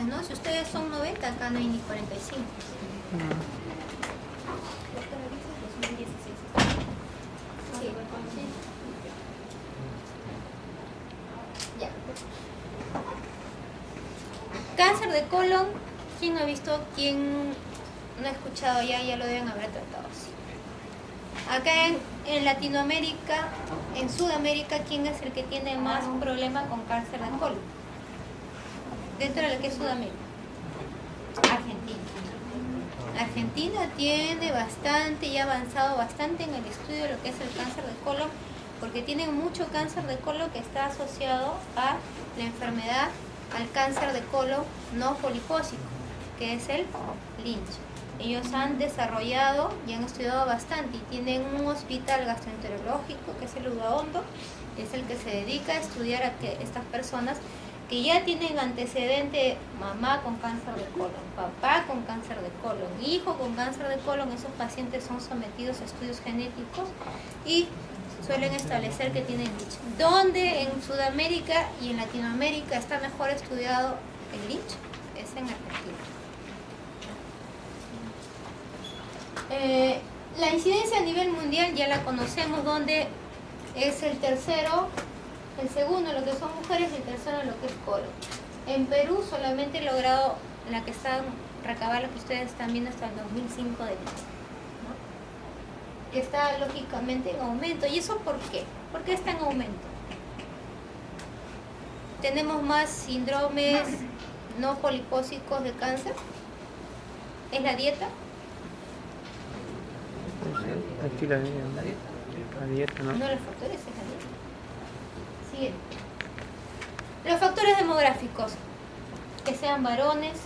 pues, ¿no? Si ustedes son 90, acá no hay ni 45. Sí. Ya. Cáncer de colon, ¿quién no ha visto? ¿Quién no ha escuchado? Ya lo deben haber tratado, sí. Acá en Latinoamérica, en Sudamérica, ¿quién es el que tiene más problema con cáncer de colon? Dentro de lo que es Sudamérica. Argentina. Argentina tiene bastante y ha avanzado bastante en el estudio de lo que es el cáncer de colon, porque tienen mucho cáncer de colon que está asociado a la enfermedad, al cáncer de colon no polipósico, que es el Lynch. Ellos han desarrollado y han estudiado bastante y tienen un hospital gastroenterológico que es el Udaondo, es el que se dedica a estudiar a que estas personas que ya tienen antecedente, mamá con cáncer de colon, papá con cáncer de colon, hijo con cáncer de colon, esos pacientes son sometidos a estudios genéticos y suelen establecer que tienen Lynch. ¿Dónde en Sudamérica y en Latinoamérica está mejor estudiado el Lynch? Es en Argentina. La incidencia a nivel mundial ya la conocemos, donde es el tercero, el segundo lo que son mujeres y el tercero lo que es colon. En Perú solamente he logrado la que están recabar lo que ustedes están viendo hasta el 2005 de Lynch, ¿no? Que está lógicamente en aumento. ¿Y eso por qué? ¿Por qué está en aumento? Tenemos más síndromes no polipósicos de cáncer. ¿Es la dieta? Aquí la dieta, ¿no? No, los factores es la dieta. Siguiente. Los factores demográficos. Que sean varones,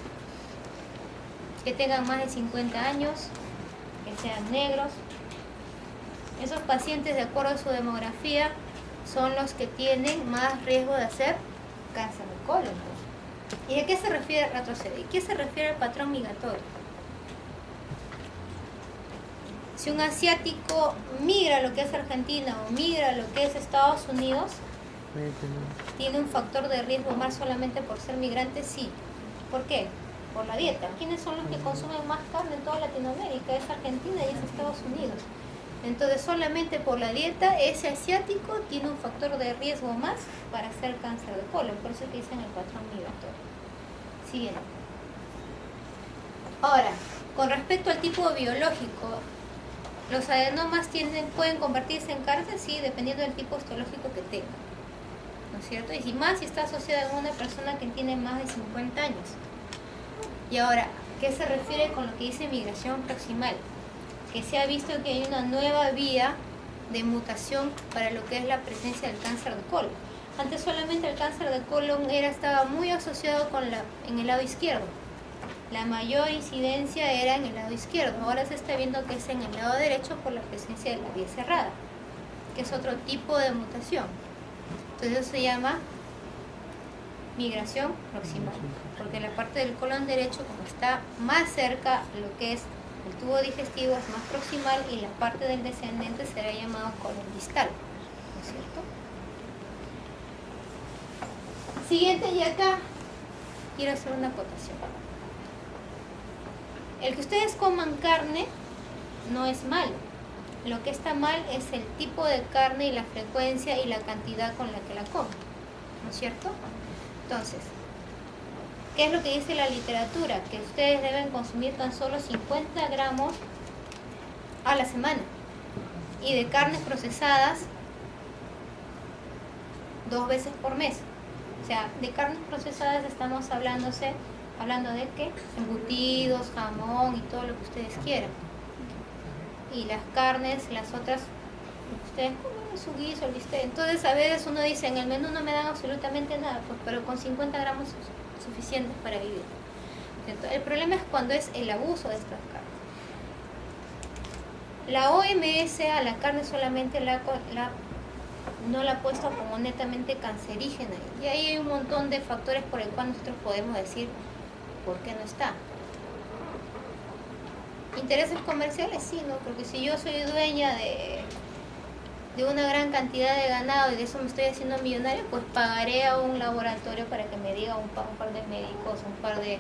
que tengan más de 50 años, que sean negros. Esos pacientes, de acuerdo a su demografía, son los que tienen más riesgo de hacer cáncer de colon. ¿Y a qué se refiere retroceder? ¿Y qué se refiere al patrón migratorio? Si un asiático migra a lo que es Argentina o migra a lo que es Estados Unidos, ¿tiene un factor de riesgo más solamente por ser migrante? Sí. ¿Por qué? Por la dieta. ¿Quiénes son los que consumen más carne en toda Latinoamérica? Es Argentina y es Estados Unidos. Entonces, solamente por la dieta, ese asiático tiene un factor de riesgo más para hacer cáncer de colon. Por eso es que dicen el patrón migratorio. Siguiente. Ahora, con respecto al tipo biológico, ¿los adenomas pueden convertirse en cáncer? Sí, dependiendo del tipo histológico que tenga, ¿no es cierto? Y si más si está asociada a una persona que tiene más de 50 años. Y ahora, ¿qué se refiere con lo que dice migración proximal? Que se ha visto que hay una nueva vía de mutación para lo que es la presencia del cáncer de colon. Antes solamente el cáncer de colon estaba muy asociado en el lado izquierdo. La mayor incidencia era en el lado izquierdo. Ahora se está viendo que es en el lado derecho por la presencia de la vía cerrada, que es otro tipo de mutación. Entonces eso se llama migración proximal, porque la parte del colon derecho, como está más cerca de lo que es el tubo digestivo, es más proximal, y la parte del descendente será llamado colon distal, ¿no es cierto? Siguiente, y acá quiero hacer una acotación. El que ustedes coman carne no es malo. Lo que está mal es el tipo de carne y la frecuencia y la cantidad con la que la comen, ¿no es cierto? Entonces, ¿qué es lo que dice la literatura? Que ustedes deben consumir tan solo 50 gramos a la semana. Y de carnes procesadas 2 veces por mes. O sea, de carnes procesadas estamos hablando de qué, embutidos, jamón y todo lo que ustedes quieran. Y las carnes, las otras, ustedes comen su guiso, el bistec. Entonces a veces uno dice, en el menú no me dan absolutamente nada, pues, pero con 50 gramos es suficiente para vivir. Entonces, el problema es cuando es el abuso de estas carnes. La OMS a la carne solamente no la ha puesto como netamente cancerígena. Y ahí hay un montón de factores por el cual nosotros podemos decir por qué no está. ¿Intereses comerciales? Sí, ¿no? Porque si yo soy dueña de de una gran cantidad de ganado y de eso me estoy haciendo millonario, pues pagaré a un laboratorio para que me diga un par de médicos, un par de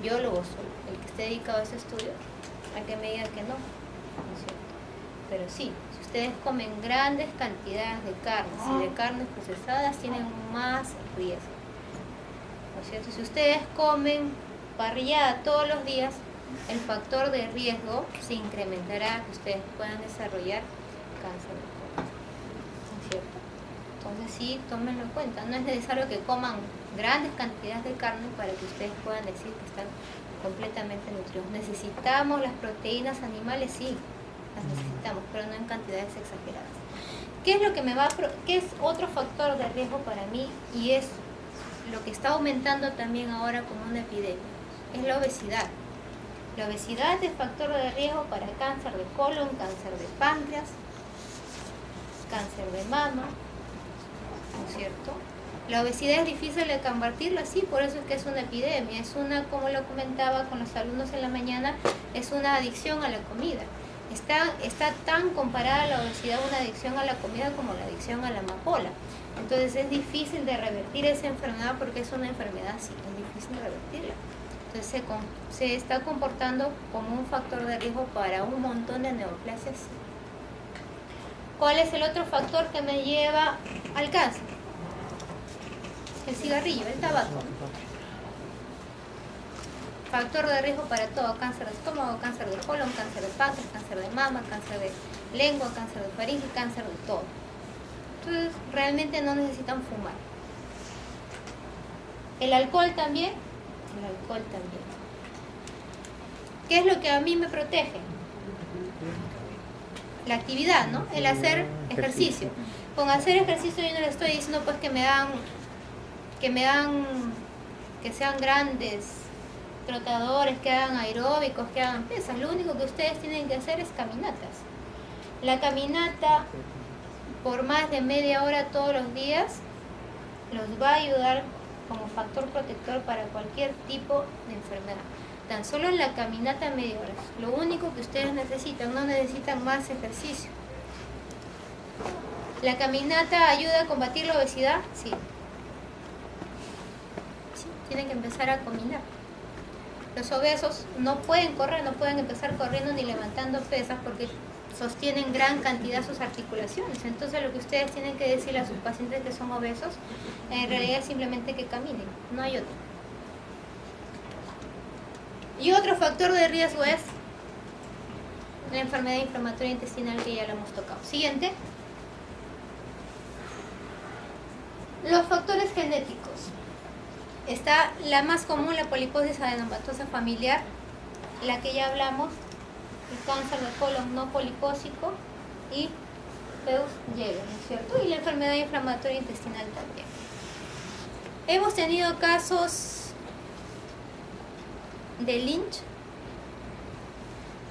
biólogos, el que esté dedicado a ese estudio, a que me diga que no, ¿no es cierto? Pero sí, si ustedes comen grandes cantidades de carnes y de carnes procesadas, tienen más riesgo, ¿no es cierto? Si ustedes comen parrillada todos los días, el factor de riesgo se incrementará, que ustedes puedan desarrollar cáncer de colon, ¿no es cierto? Entonces sí, tómenlo en cuenta. No es necesario que coman grandes cantidades de carne para que ustedes puedan decir que están completamente nutridos. ¿Necesitamos las proteínas animales? Sí, las necesitamos, pero no en cantidades exageradas. ¿Qué es lo que qué es otro factor de riesgo para mí? Y es lo que está aumentando también ahora como una epidemia. Es la obesidad. La obesidad es factor de riesgo para cáncer de colon, cáncer de páncreas, cáncer de mama, ¿no es cierto? La obesidad es difícil de combatirla, sí, por eso es que es una epidemia. Es una, como lo comentaba con los alumnos en la mañana, es una adicción a la comida. Está tan comparada la obesidad a una adicción a la comida como la adicción a la amapola. Entonces es difícil de revertir esa enfermedad porque es una enfermedad, sí, es difícil de revertirla. Entonces se está comportando como un factor de riesgo para un montón de neoplasias. ¿Cuál es el otro factor que me lleva al cáncer? El cigarrillo, el tabaco. Factor de riesgo para todo: cáncer de estómago, cáncer de colon, cáncer de páncreas, cáncer de mama, cáncer de lengua, cáncer de faringe, cáncer de todo. Entonces realmente no necesitan fumar. El alcohol también. El alcohol también. ¿Qué es lo que a mí me protege? La actividad, ¿no? El hacer ejercicio. Con hacer ejercicio yo no le estoy diciendo pues que sean grandes trotadores, que hagan aeróbicos, que hagan pesas. Lo único que ustedes tienen que hacer es caminatas. La caminata por más de media hora todos los días los va a ayudar como factor protector para cualquier tipo de enfermedad. Tan solo en la caminata media hora. Lo único que ustedes necesitan, no necesitan más ejercicio. ¿La caminata ayuda a combatir la obesidad? Sí. Sí, tienen que empezar a caminar. Los obesos no pueden correr, no pueden empezar corriendo ni levantando pesas porque sostienen gran cantidad sus articulaciones. Entonces lo que ustedes tienen que decirle a sus pacientes que son obesos, en realidad es simplemente que caminen, no hay otro. Y otro factor de riesgo es la enfermedad inflamatoria intestinal, que ya lo hemos tocado. Siguiente. Los factores genéticos. Está la más común, la poliposis adenomatosa familiar, la que ya hablamos, el cáncer de colon no polipósico y Peus Jeghers, ¿no es cierto? Y la enfermedad inflamatoria intestinal también. Hemos tenido casos de Lynch.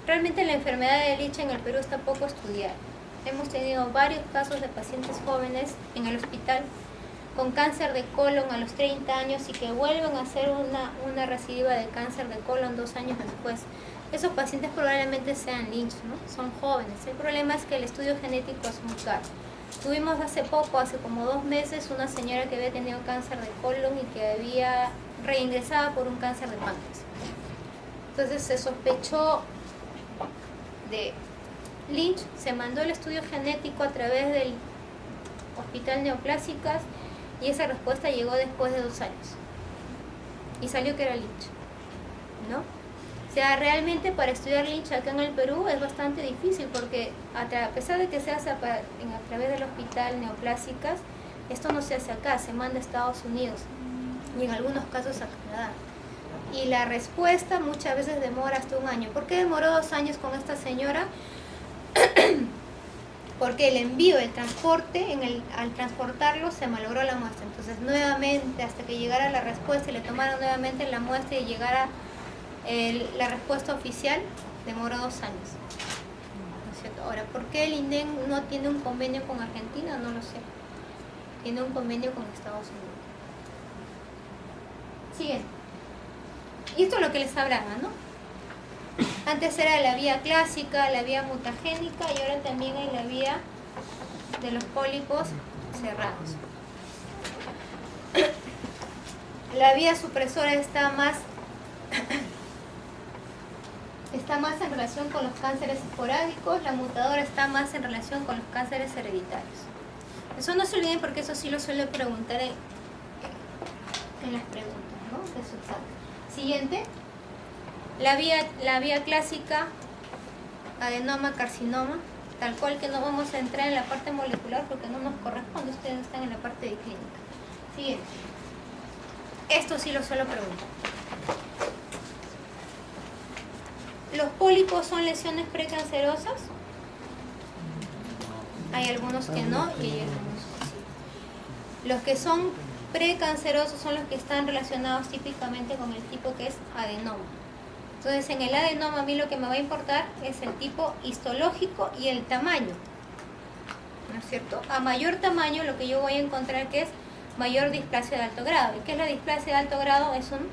Realmente la enfermedad de Lynch en el Perú está poco estudiada. Hemos tenido varios casos de pacientes jóvenes en el hospital con cáncer de colon a los 30 años y que vuelven a hacer una recidiva de cáncer de colon 2 años después. Esos pacientes probablemente sean Lynch, ¿no? Son jóvenes. El problema es que el estudio genético es muy caro. Tuvimos hace como 2 meses, una señora que había tenido cáncer de colon y que había reingresado por un cáncer de páncreas. Entonces se sospechó de Lynch, se mandó el estudio genético a través del Hospital Neoplásicas y esa respuesta llegó después de 2 años. Y salió que era Lynch, ¿no? O sea, realmente para estudiar Lynch acá en el Perú es bastante difícil porque a pesar de que se hace a través del Hospital Neoplásicas, esto no se hace acá, se manda a Estados Unidos y en algunos casos a Canadá. Y la respuesta muchas veces demora hasta 1 año. ¿Por qué demoró 2 años con esta señora? Porque el envío, el transporte, al transportarlo se malogró la muestra. Entonces nuevamente, hasta que llegara la respuesta y le tomaron nuevamente la muestra y llegara la respuesta oficial, demoró 2 años. ¿No es cierto? Ahora, ¿por qué el INDEN no tiene un convenio con Argentina? No lo sé. Tiene un convenio con Estados Unidos. Siguiente. Y esto es lo que les hablaba, ¿no? Antes era la vía clásica, la vía mutagénica y ahora también hay la vía de los pólipos cerrados. La vía supresora está más en relación con los cánceres esporádicos, la mutadora está más en relación con los cánceres hereditarios. Eso no se olviden porque eso sí lo suelo preguntar en las preguntas, ¿no?, de su examen. Siguiente, la vía clásica, adenoma, carcinoma, tal cual, que no vamos a entrar en la parte molecular porque no nos corresponde, ustedes están en la parte de clínica. Siguiente, esto sí lo suelo preguntar. ¿Los pólipos son lesiones precancerosas? Hay algunos que no y hay algunos que sí. Los que son precancerosos son los que están relacionados típicamente con el tipo que es adenoma. Entonces, en el adenoma a mí lo que me va a importar es el tipo histológico y el tamaño, ¿no es cierto? A mayor tamaño lo que yo voy a encontrar que es mayor displasia de alto grado. ¿Y qué es la displasia de alto grado? Es un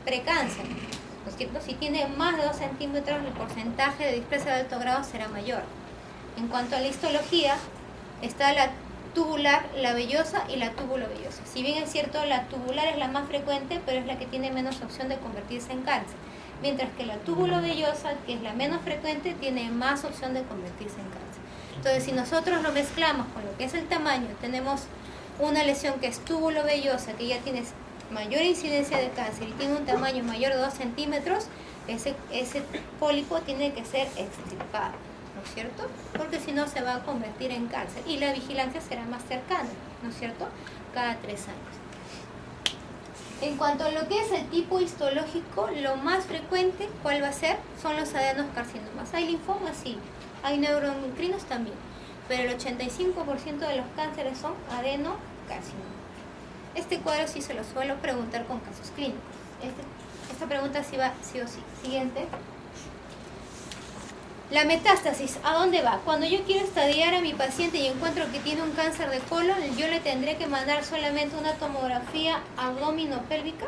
precáncer, ¿no es cierto? Si tiene más de 2 centímetros, el porcentaje de displasia de alto grado será mayor. En cuanto a la histología, está la tubular, la vellosa y la túbulo-vellosa. Si bien es cierto, la tubular es la más frecuente, pero es la que tiene menos opción de convertirse en cáncer. Mientras que la túbulo-vellosa, que es la menos frecuente, tiene más opción de convertirse en cáncer. Entonces, si nosotros lo mezclamos con lo que es el tamaño, tenemos una lesión que es túbulo-vellosa, que ya tiene mayor incidencia de cáncer y tiene un tamaño mayor de 2 centímetros, ese pólipo tiene que ser extirpado, ¿no es cierto? Porque si no se va a convertir en cáncer y la vigilancia será más cercana, ¿no es cierto? Cada 3 años. En cuanto a lo que es el tipo histológico, lo más frecuente, ¿cuál va a ser? Son los adenocarcinomas. ¿Hay linfomas? Sí. ¿Hay neuroendocrinos? También. Pero el 85% de los cánceres son adenocarcinomas. Este cuadro sí se lo suelo preguntar con casos clínicos. Esta pregunta sí va sí o sí. Siguiente. La metástasis, ¿a dónde va? Cuando yo quiero estadiar a mi paciente y encuentro que tiene un cáncer de colon, ¿yo le tendré que mandar solamente una tomografía abdominopélvica?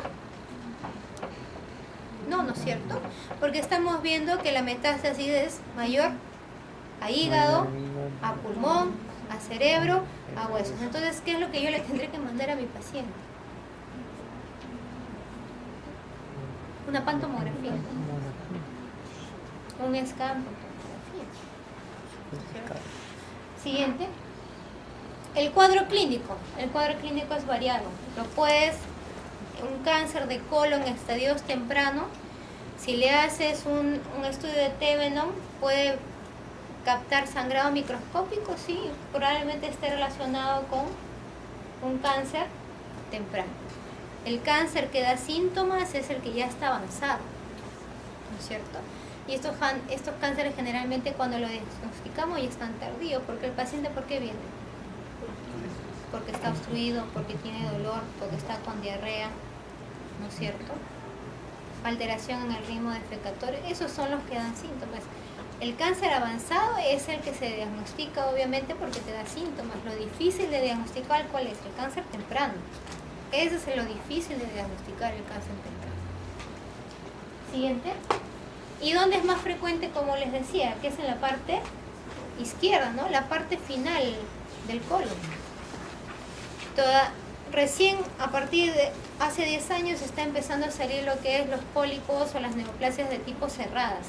No, ¿no es cierto? Porque estamos viendo que la metástasis es mayor a hígado, a pulmón, a cerebro, a huesos. Entonces, ¿qué es lo que yo le tendré que mandar a mi paciente? Una pantomografía, un scan. Siguiente. El cuadro clínico. El cuadro clínico es variado. Un cáncer de colon en estadios tempranos, si le haces un estudio de Tevenon, puede captar sangrado microscópico, sí, probablemente esté relacionado con un cáncer temprano. El cáncer que da síntomas es el que ya está avanzado, ¿no es cierto? Y estos cánceres generalmente cuando lo diagnosticamos ya están tardíos, porque el paciente, ¿por qué viene? Porque está obstruido, porque tiene dolor, porque está con diarrea, ¿no es cierto? Alteración en el ritmo defecatorio, esos son los que dan síntomas. El cáncer avanzado es el que se diagnostica obviamente porque te da síntomas. Lo difícil de diagnosticar, ¿cuál es? El cáncer temprano. Eso es lo difícil de diagnosticar, el cáncer temprano. Siguiente. ¿Y dónde es más frecuente? Como les decía, que es en la parte izquierda, ¿no? La parte final del colon. Recién, a partir de hace 10 años, está empezando a salir lo que es los pólipos o las neoplasias de tipo cerradas.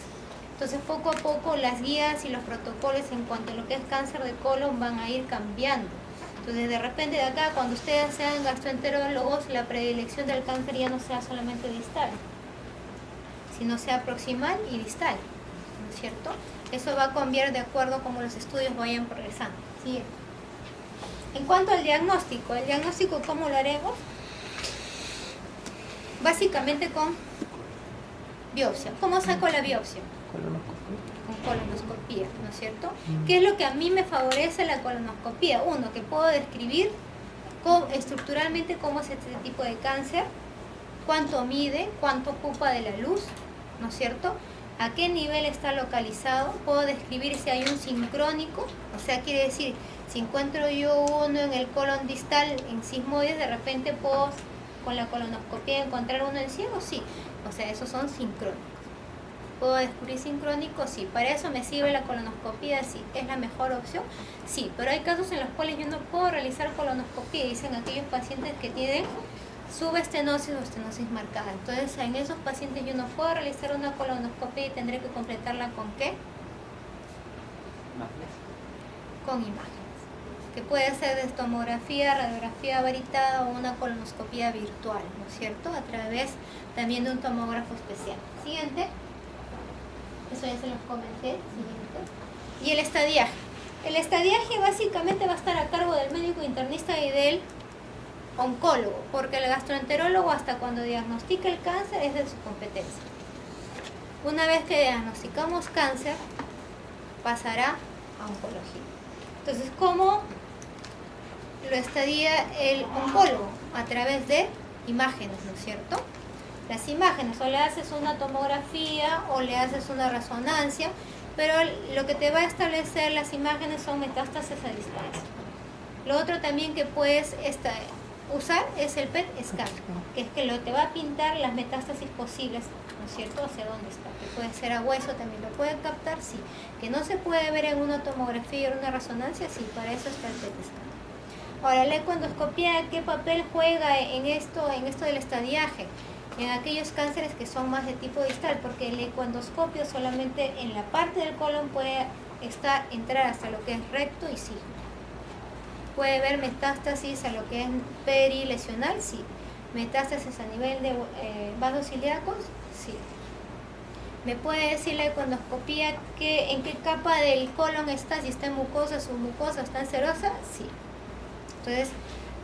Entonces, poco a poco, las guías y los protocolos en cuanto a lo que es cáncer de colon van a ir cambiando. Entonces, de repente de acá, cuando ustedes sean gastroenterólogos, la predilección del cáncer ya no sea solamente distal, sino sea proximal y distal, ¿no es cierto? Eso va a cambiar de acuerdo a cómo los estudios vayan progresando. ¿Sí? En cuanto al diagnóstico, ¿cómo lo haremos? Básicamente con biopsia. ¿Cómo saco la biopsia? Con colonoscopía, ¿no es cierto? ¿Qué es lo que a mí me favorece la colonoscopía? Uno, que puedo describir estructuralmente cómo es este tipo de cáncer, cuánto mide, cuánto ocupa de la luz, ¿no es cierto? A qué nivel está localizado, puedo describir si hay un sincrónico, o sea, quiere decir, si encuentro yo uno en el colon distal, en sismoides, de repente puedo con la colonoscopia encontrar uno en ciego, sí, o sea, esos son sincrónicos. puedo descubrir sincrónico, sí. Para eso me sirve la colonoscopia, sí. ¿Es la mejor opción? Sí, pero hay casos en los cuales yo no puedo realizar colonoscopia, dicen aquellos pacientes que tienen subestenosis o estenosis marcada. Entonces, en esos pacientes yo no puedo realizar una colonoscopia y tendré que completarla ¿con qué? Con imágenes, que puede ser de tomografía, radiografía varitada o una colonoscopia virtual, ¿no es cierto? A través también de un tomógrafo especial. Siguiente. Eso ya se los comenté. Siguiente. Y el estadiaje. El estadiaje básicamente va a estar a cargo del médico internista y del oncólogo, porque el gastroenterólogo hasta cuando diagnostica el cáncer es de su competencia. Una vez que diagnosticamos cáncer, pasará a oncología. Entonces, ¿cómo lo estadia el oncólogo? A través de imágenes, ¿no es cierto? Las imágenes, o le haces una tomografía o le haces una resonancia, pero lo que te va a establecer las imágenes son metástasis a distancia. Lo otro también que puedes usar es el PET scan, que es que te va a pintar las metástasis posibles, ¿no es cierto? Hacia dónde está, que puede ser a hueso, también lo puede captar, sí. Que no se puede ver en una tomografía o una resonancia, sí, para eso está el PET scan. Ahora, la econdoscopia, ¿qué papel juega en esto del estadiaje? En aquellos cánceres que son más de tipo distal, porque el econdoscopio solamente en la parte del colon puede entrar hasta lo que es recto y signo. ¿Puede ver metástasis a lo que es perilesional? Sí. ¿Metástasis a nivel de vasos ilíacos? Sí. ¿Me puede decir la econdoscopia en qué capa del colon está? Si está en mucosa, submucosa, está en serosa? Sí. Entonces,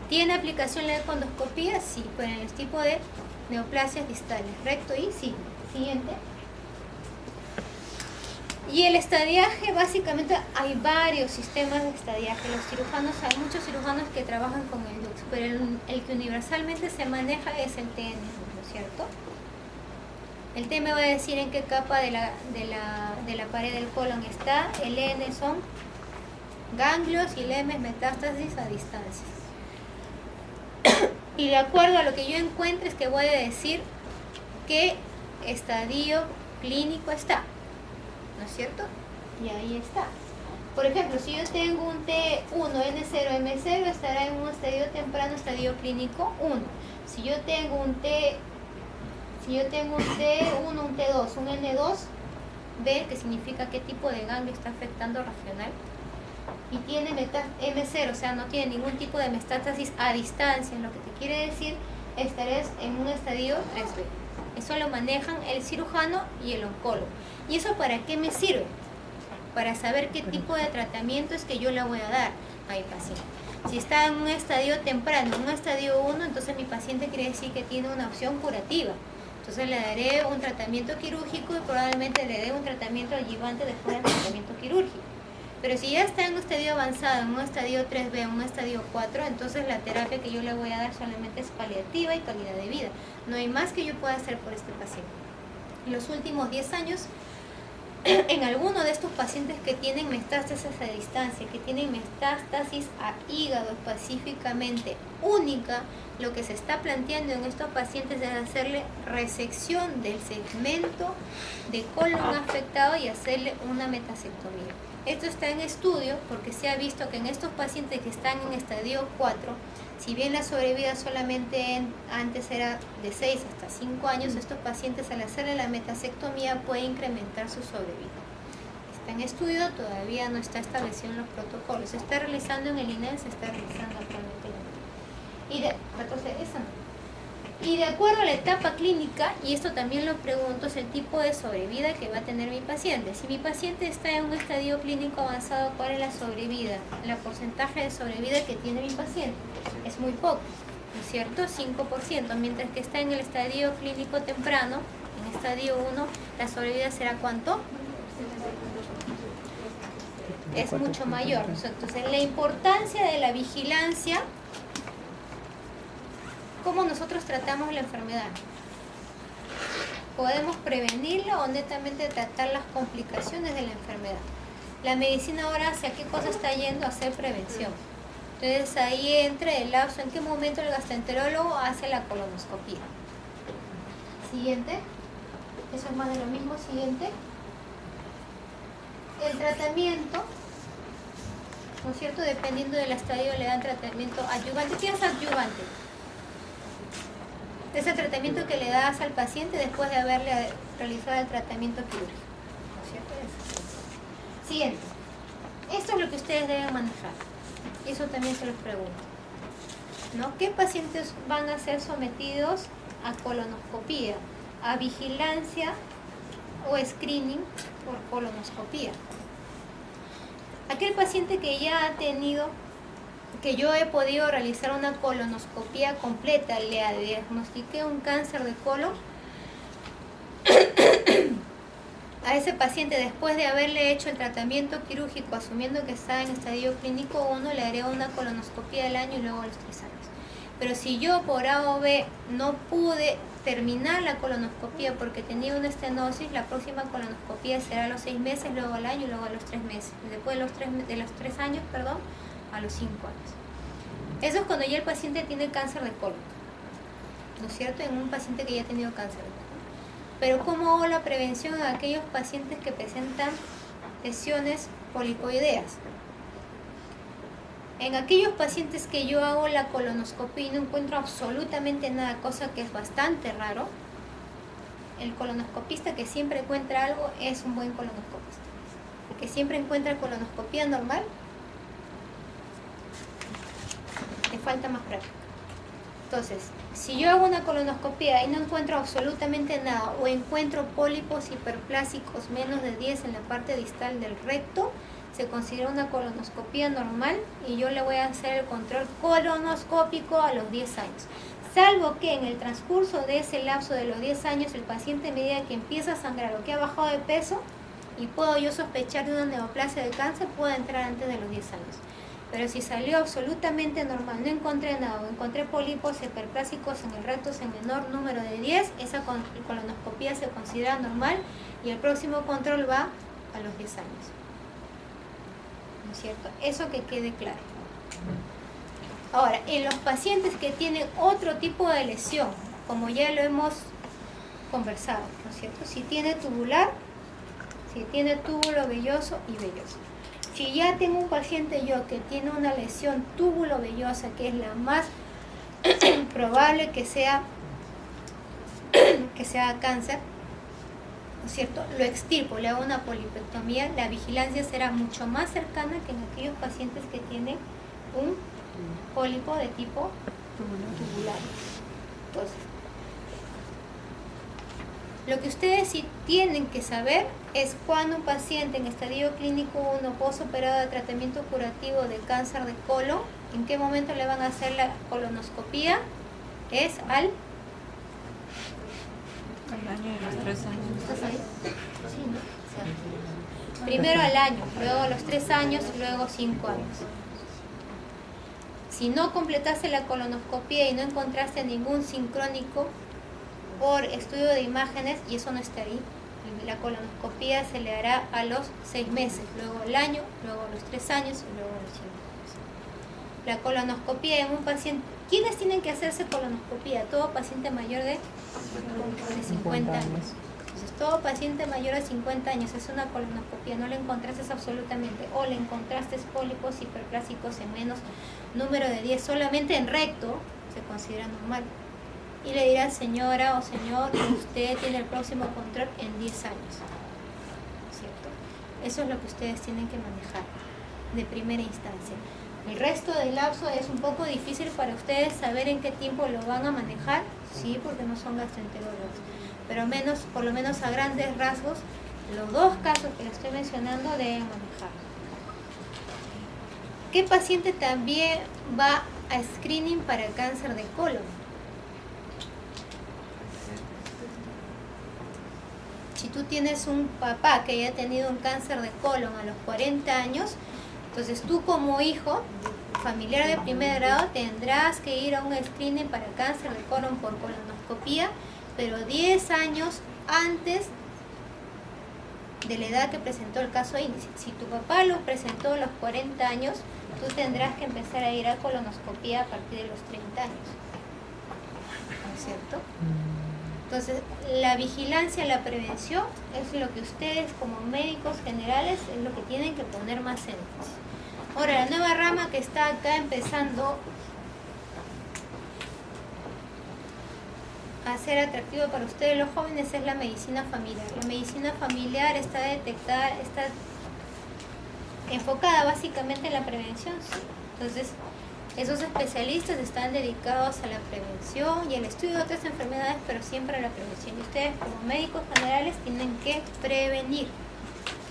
¿tiene aplicación la econdoscopia? Sí, pero en el tipo de neoplasias distales, recto y signo. Siguiente. Y el estadiaje, básicamente hay varios sistemas de estadiaje. Los cirujanos, hay muchos cirujanos que trabajan con el DUX, pero el que universalmente se maneja es el TN, ¿no es cierto? El T me va a decir en qué capa de la pared del colon está. El N son ganglios y el M es metástasis a distancia. Y de acuerdo a lo que yo encuentre es que voy a decir qué estadio clínico está, ¿no es cierto? Y ahí está. Por ejemplo, si yo tengo un T1, N0, M0, estará en un estadio temprano, estadio clínico 1. Si yo tengo un T1, un T2, un N2, B, que significa qué tipo de ganglio está afectando regional, y tiene M0, o sea, no tiene ningún tipo de metástasis a distancia, lo que te quiere decir, estarás en un estadio 3B. Eso lo manejan el cirujano y el oncólogo. ¿Y eso para qué me sirve? Para saber qué tipo de tratamiento es que yo le voy a dar a mi paciente. Si está en un estadio temprano, en un estadio 1, entonces mi paciente quiere decir que tiene una opción curativa. Entonces le daré un tratamiento quirúrgico y probablemente le dé un tratamiento adyuvante después del tratamiento quirúrgico. Pero si ya está en un estadio avanzado, en un estadio 3B, en un estadio 4, entonces la terapia que yo le voy a dar solamente es paliativa y calidad de vida. No hay más que yo pueda hacer por este paciente. En los últimos 10 años, en alguno de estos pacientes que tienen metástasis a distancia, que tienen metástasis a hígado específicamente única, lo que se está planteando en estos pacientes es hacerle resección del segmento de colon afectado y hacerle una metasectomía. Esto está en estudio porque se ha visto que en estos pacientes que están en estadio 4, si bien la sobrevida solamente antes era de 6 hasta 5 años, estos pacientes al hacerle la metasectomía pueden incrementar su sobrevida. Está en estudio, todavía no está establecido en los protocolos. Se está realizando en el INEM, se está realizando actualmente en el INEM. Y de acuerdo a la etapa clínica, y esto también lo pregunto, es el tipo de sobrevida que va a tener mi paciente. Si mi paciente está en un estadio clínico avanzado, ¿cuál es la sobrevida? El porcentaje de sobrevida que tiene mi paciente es muy poco, ¿no es cierto? 5%, mientras que está en el estadio clínico temprano, en estadio 1, la sobrevida será ¿cuánto? Es mucho mayor. Entonces, la importancia de la vigilancia. ¿Cómo nosotros tratamos la enfermedad? ¿Podemos prevenirla o netamente tratar las complicaciones de la enfermedad? La medicina ahora hacia qué cosa está yendo a hacer prevención. Entonces ahí entra el lapso en qué momento el gastroenterólogo hace la colonoscopia. Siguiente. Eso es más de lo mismo. Siguiente. El tratamiento, ¿no es cierto? Dependiendo del estadio le dan tratamiento adyuvante. ¿Qué es adyuvante? Es el tratamiento que le das al paciente después de haberle realizado el tratamiento quirúrgico, ¿no es cierto? Siguiente. Esto es lo que ustedes deben manejar. Eso también se los pregunto, ¿no? ¿Qué pacientes van a ser sometidos a colonoscopía, a vigilancia o screening por colonoscopía? Aquel paciente que ya ha tenido, que yo he podido realizar una colonoscopía completa, le diagnostiqué un cáncer de colon, a ese paciente, después de haberle hecho el tratamiento quirúrgico, asumiendo que está en estadio clínico 1, le haré una colonoscopía al año y luego a los 3 años. Pero si yo por A o B no pude terminar la colonoscopía porque tenía una estenosis, la próxima colonoscopía será a los 6 meses, luego al año y luego a los 3 meses. Después de los 3 años, a los 5 años. Eso es cuando ya el paciente tiene cáncer de colon, ¿no es cierto? En un paciente que ya ha tenido cáncer de colon. Pero ¿cómo hago la prevención a aquellos pacientes que presentan lesiones polipoideas? En aquellos pacientes que yo hago la colonoscopia y no encuentro absolutamente nada, cosa que es bastante raro, el colonoscopista que siempre encuentra algo es un buen colonoscopista. El que siempre encuentra colonoscopía normal, le falta más práctica. Entonces, si yo hago una colonoscopia y no encuentro absolutamente nada o encuentro pólipos hiperplásicos menos de 10 en la parte distal del recto, se considera una colonoscopia normal y yo le voy a hacer el control colonoscópico a los 10 años. Salvo que en el transcurso de ese lapso de los 10 años el paciente me diga que empieza a sangrar o que ha bajado de peso y puedo yo sospechar de una neoplasia de cáncer, puedo entrar antes de los 10 años. Pero si salió absolutamente normal, no encontré nada, o encontré pólipos hiperplásicos en el recto en menor número de 10, esa colonoscopia se considera normal y el próximo control va a los 10 años. ¿No es cierto? Eso que quede claro. Ahora, en los pacientes que tienen otro tipo de lesión, como ya lo hemos conversado, ¿no es cierto? Si tiene tubular, si tiene túbulo velloso y velloso. Si ya tengo un paciente yo que tiene una lesión túbulo-vellosa, que es la más probable que sea cáncer, ¿no es cierto? Lo extirpo, le hago una polipectomía, la vigilancia será mucho más cercana que en aquellos pacientes que tienen un pólipo de tipo tubular. Entonces, lo que ustedes sí tienen que saber es cuando un paciente en estadio clínico 1 postoperado de tratamiento curativo de cáncer de colon, en qué momento le van a hacer la colonoscopía, es al año y los 3 años. ¿Estás ahí? Sí, ¿no? O sea, primero al año, luego a los 3 años, luego 5 años. Si no completaste la colonoscopía y no encontraste ningún sincrónico por estudio de imágenes, y eso no está ahí, la colonoscopía se le hará a los 6 meses, luego al año, luego a los 3 años y luego a los 5 años. La colonoscopía en un paciente, ¿quiénes tienen que hacerse colonoscopía? Todo paciente mayor de 50 años. Entonces, todo paciente mayor de 50 años es una colonoscopía, no le encontraste absolutamente, o le encontraste pólipos hiperplásicos en menos número de 10, solamente en recto, se considera normal. Y le dirá, señora o señor, usted tiene el próximo control en 10 años. ¿Cierto? Eso es lo que ustedes tienen que manejar de primera instancia. El resto del lapso es un poco difícil para ustedes saber en qué tiempo lo van a manejar, sí, porque no son gastroenterólogos. Pero por lo menos a grandes rasgos, los dos casos que les estoy mencionando deben manejar. ¿Qué paciente también va a screening para el cáncer de colon? Si tú tienes un papá que haya tenido un cáncer de colon a los 40 años, entonces tú como hijo, familiar de primer grado, tendrás que ir a un screening para cáncer de colon por colonoscopía, pero 10 años antes de la edad que presentó el caso índice. Si tu papá lo presentó a los 40 años, tú tendrás que empezar a ir a colonoscopía a partir de los 30 años. ¿No es cierto? Entonces, la vigilancia, la prevención es lo que ustedes como médicos generales es lo que tienen que poner más énfasis. Ahora, la nueva rama que está acá empezando a ser atractiva para ustedes los jóvenes es la medicina familiar. La medicina familiar está detectada, está enfocada básicamente en la prevención, ¿sí? Entonces, esos especialistas están dedicados a la prevención y al estudio de otras enfermedades, pero siempre a la prevención. Y ustedes como médicos generales tienen que prevenir.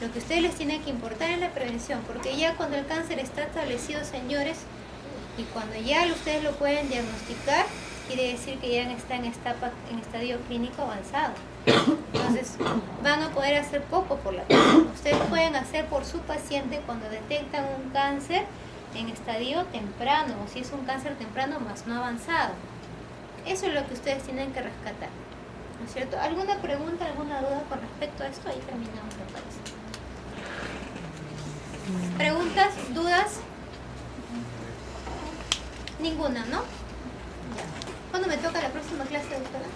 Lo que a ustedes les tiene que importar es la prevención, porque ya cuando el cáncer está establecido, señores, y cuando ya ustedes lo pueden diagnosticar, quiere decir que ya está en estadio clínico avanzado. Entonces, van a poder hacer poco por la paciente. Ustedes pueden hacer por su paciente cuando detectan un cáncer en estadio temprano, o si es un cáncer temprano más no avanzado. Eso es lo que ustedes tienen que rescatar, ¿no es cierto? ¿Alguna pregunta, alguna duda con respecto a esto? Ahí terminamos la clase. ¿Preguntas? ¿Dudas? Ninguna, ¿no? Ya. ¿Cuándo me toca la próxima clase, doctora?